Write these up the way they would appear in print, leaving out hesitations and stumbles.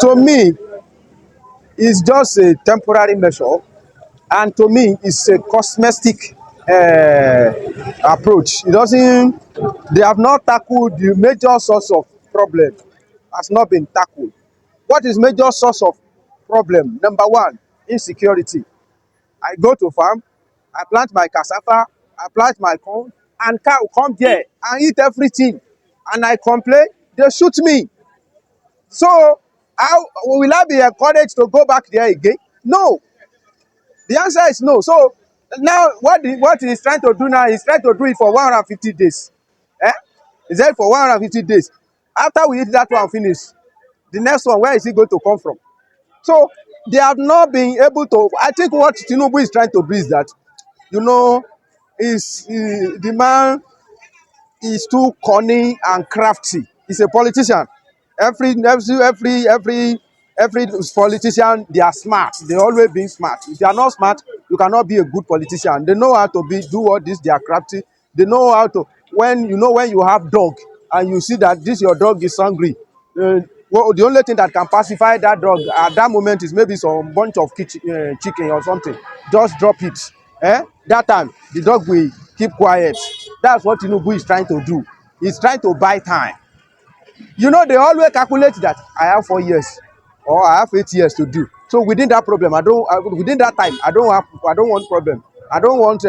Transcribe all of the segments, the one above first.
To me, it's just a temporary measure, and to me, it's a cosmetic approach. It doesn't. They have not tackled the major source of problem. Has not been tackled. What is major source of problem? Number one, insecurity. I go to farm, I plant my cassava, I plant my corn, and cow come there and eat everything, and I complain, they shoot me. So how will I be encouraged to go back there again? No. The answer is no. So now what he's trying to do now, he's trying to do it for 150 days. Eh? He said for 150 days. After we eat that one finish, the next one, where is he going to come from? So they have not been able to. I think what TINUBU is trying to do is that, you know, the man is too cunning and crafty. He's a politician. Every politician, they are smart. They always being smart. If you are not smart, you cannot be a good politician. They know how to do all this. They are crafty. They know how to. When you have dog and you see that this your dog is hungry, well, the only thing that can pacify that dog at that moment is maybe some bunch of chicken or something. Just drop it. That time the dog will keep quiet. That's what TINUBU is trying to do. He's trying to buy time. They always calculate that I have 4 years or I have 8 years to do. So within that problem, within that time, I don't want problem. I don't want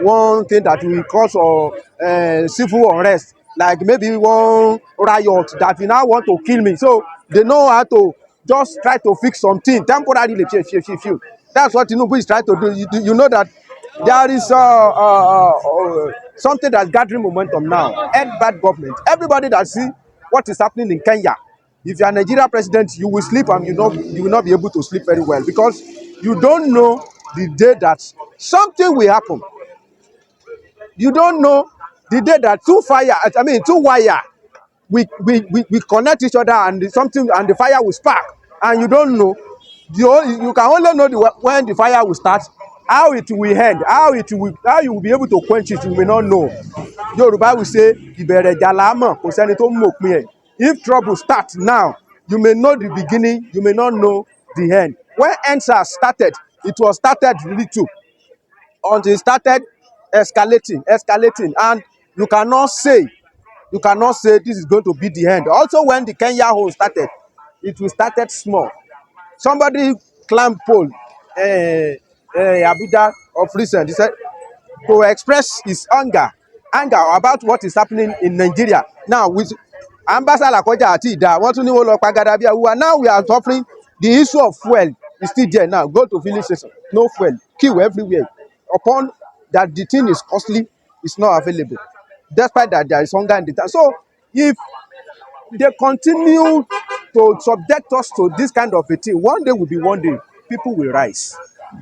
one thing that will cause civil unrest, like maybe one riot that will now want to kill me. So they know how to just try to fix something temporarily. That's what TINUBU is trying to do. You know that there is something that's gathering momentum now. End bad government. Everybody that see what is happening in Kenya, if you are Nigeria president, you will sleep and you will not be able to sleep very well, because you don't know the day that something will happen. You don't know the day that two wire we connect each other and the fire will spark, and you don't know. You can only know when the fire will start, how it will end, how you will be able to quench it. You may not know. Yoruba will say, if trouble starts now, you may know the beginning, you may not know the end. When ends are started, it was started little until it started escalating, and you cannot say this is going to be the end. Also, when the Kenya hole started, it will started small. Somebody climbed pole, Abuja of recent. He said to express his anger about what is happening in Nigeria now with Ambassador Lakoja àti Ida. Want to know now we are suffering. The issue of fuel is still there now. Go to filling station, no fuel, queue everywhere. Upon that the thing is costly, it's not available. Despite that, there is hunger in the town. So if they continue to subject us to this kind of a thing, one day will be one day, people will rise.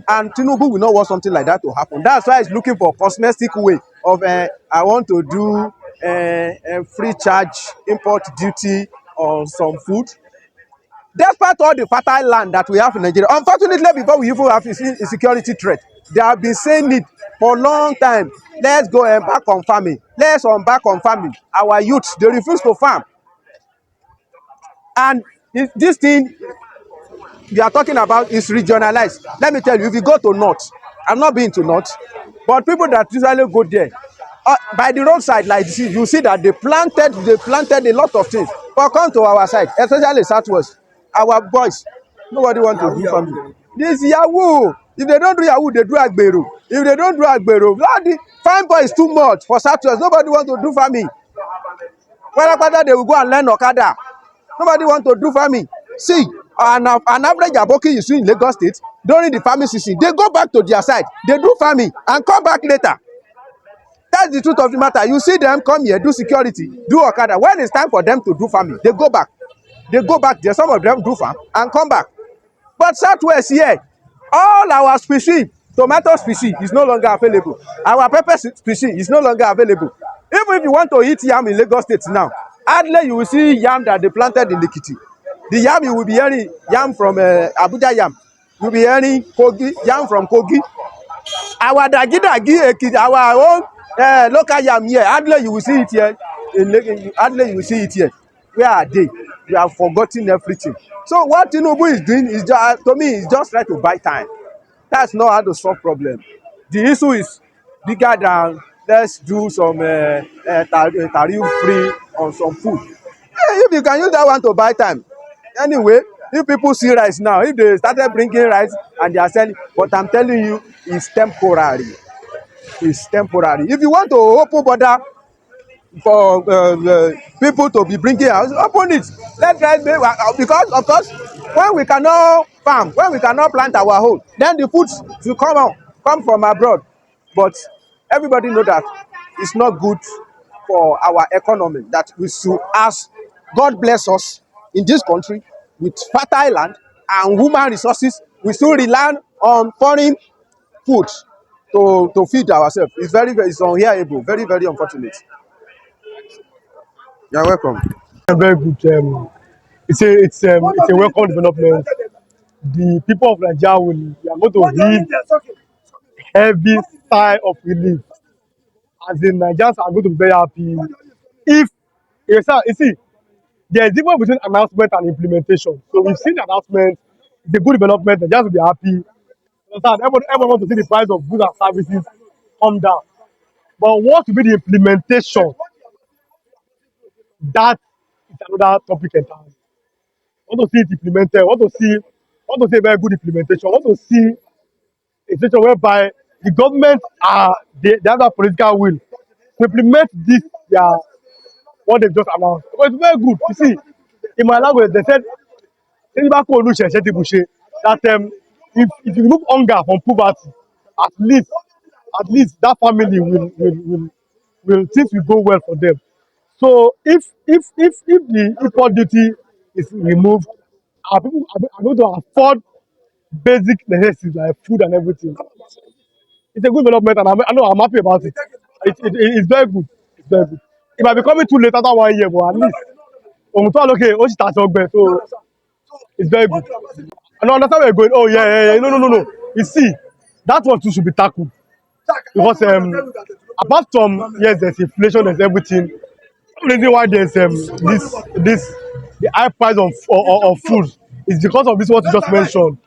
And TINUBU will not want something like that to happen. That's why he's looking for a cosmetic way of, I want to do a free charge import duty on some food. Despite all the fertile land that we have in Nigeria, unfortunately, before we even have insecurity threat, they have been saying it for a long time. Let's go back on farming. Let's back on farming. Our youths, they refuse to farm. And this thing we are talking about is regionalized. Let me tell you, if you go to North, I'm not been to North, but people that usually go there, by the roadside like this, you see that they planted a lot of things. But come to our side, especially Southwest, our boys, nobody want to do farming. This Yahoo, if they don't do Yahoo, they do Agbero. If they don't do Agbero, the fine boy is too much for Southwest. Nobody want to do farming. Whether they will go and learn Okada. Nobody want to do farming. See, an average aboki you see in Lagos State during the farming season, they go back to their side, they do farming and come back later. That's the truth of the matter. You see them come here, do security, do Okada. When it's time for them to do farming, they go back. They go back there. Some of them do farm and come back. But Southwest here, all our species, tomato species is no longer available. Our pepper species is no longer available. Even if you want to eat yam in Lagos State now, hardly you will see yam that they planted in Ekiti. The yam you will be hearing yam from Abuja yam. You will be hearing yam from Kogi. Our dagi Ekiti, our own local yam here, hardly you will see it here. Hardly you will see it here. Where are they? We have forgotten everything. So what Tinubu is doing is just, to me, is just try to buy time. That's not how to solve problem. The issue is bigger than let's do some tariff free on some food. If you can use that one to buy time, anyway, if people see rice now, if they started bringing rice and they are selling, but I'm telling you, it's temporary. It's temporary. If you want to open border for people to be bringing house, open it. Let rice be, because of course when we cannot farm, when we cannot plant our own, then the foods will come out, come from abroad. But everybody know that it's not good for our economy, that we should ask God bless us in this country with fertile land and human resources, we still rely on foreign food to feed ourselves. It's very, very, it's unhearable, very, very unfortunate. You're welcome. Very good. It's a welcome development. The people of Nigeria will we are going to heave heavy sigh of relief. As the Nigerians are going to be very happy. If you see, there is difference between announcement and implementation. So we've seen the announcement, it's a good development, Nigerians will be happy. Understand? Everyone wants to see the price of goods and services come down. But what will be the implementation? That is another topic entirely. Want to see it implemented, want to see a very good implementation, want to see a situation whereby the government they have that political will to implement this their what they've just announced. But it's very good. You see, in my language they said that if you remove hunger from poverty, at least that family will things will go well for them. So if the import duty is removed, our people are going to afford basic necessities like food and everything. It's a good development, and I know I'm happy about it. It's very good. It's very good. It might be coming too late after 1 year, but at least okay, so it's very good. I don't understand where you're going. Oh yeah. No. You see, that one too should be tackled because apart from yes, there's inflation, there's everything. The reason why there's this the high price of food is because of this what you just mentioned.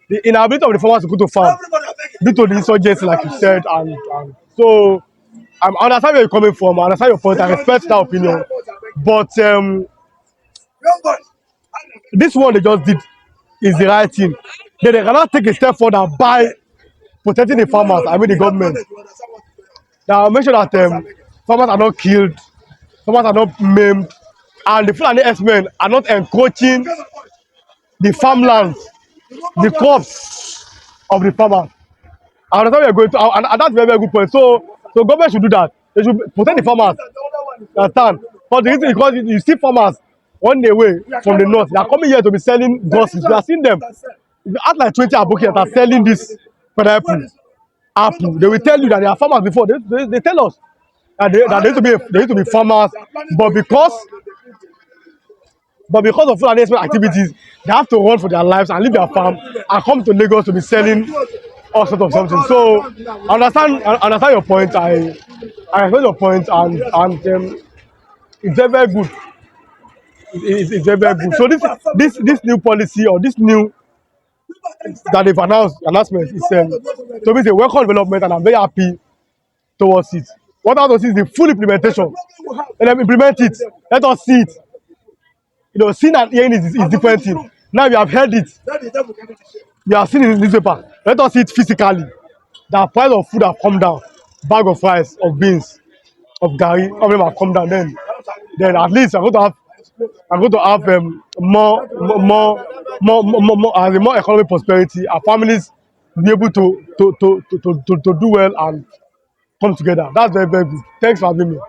The inability of the farmers to go to farm due to the insurgency, like you said, and so I understand where you're coming from. I understand your point. I respect that opinion, but this one they just did is the right thing. Then they cannot take a step further by protecting the farmers. I mean the government. Now make sure that farmers are not killed, farmers are not maimed, and the Fulani herdsmen are not encroaching the farmlands, the crops of the farmers. I understand where you're going to, and that's a very, very good point. So government should do that. They should protect the farmers. You understand? But the reason because you see farmers on their way from the north, they are coming here to be selling groceries. We are seeing them. If you ask like 20 aboki that are selling this apple, they will tell you that they are farmers before. They tell us that they used to be farmers, but because of food and activities, they have to run for their lives and leave their farm and come to Lagos to be selling all sorts of something. So I understand your point. I respect your point, and it's very, very good. It's very, very good. So this new policy or this new that they've announcement is to me it's a welcome development, and I'm very happy towards it. What I want to see is the full implementation. Let them implement it. Let us see it. Seeing and hearing is different thing. Now we have heard it. We have seen it in the newspaper. Let us see it physically. The price of food have come down. Bag of rice, of beans, of garri, all of them have come down. Then at least I'm going to have more economic prosperity. Our families will be able to do well and come together. That's very, very good. Thanks for having me.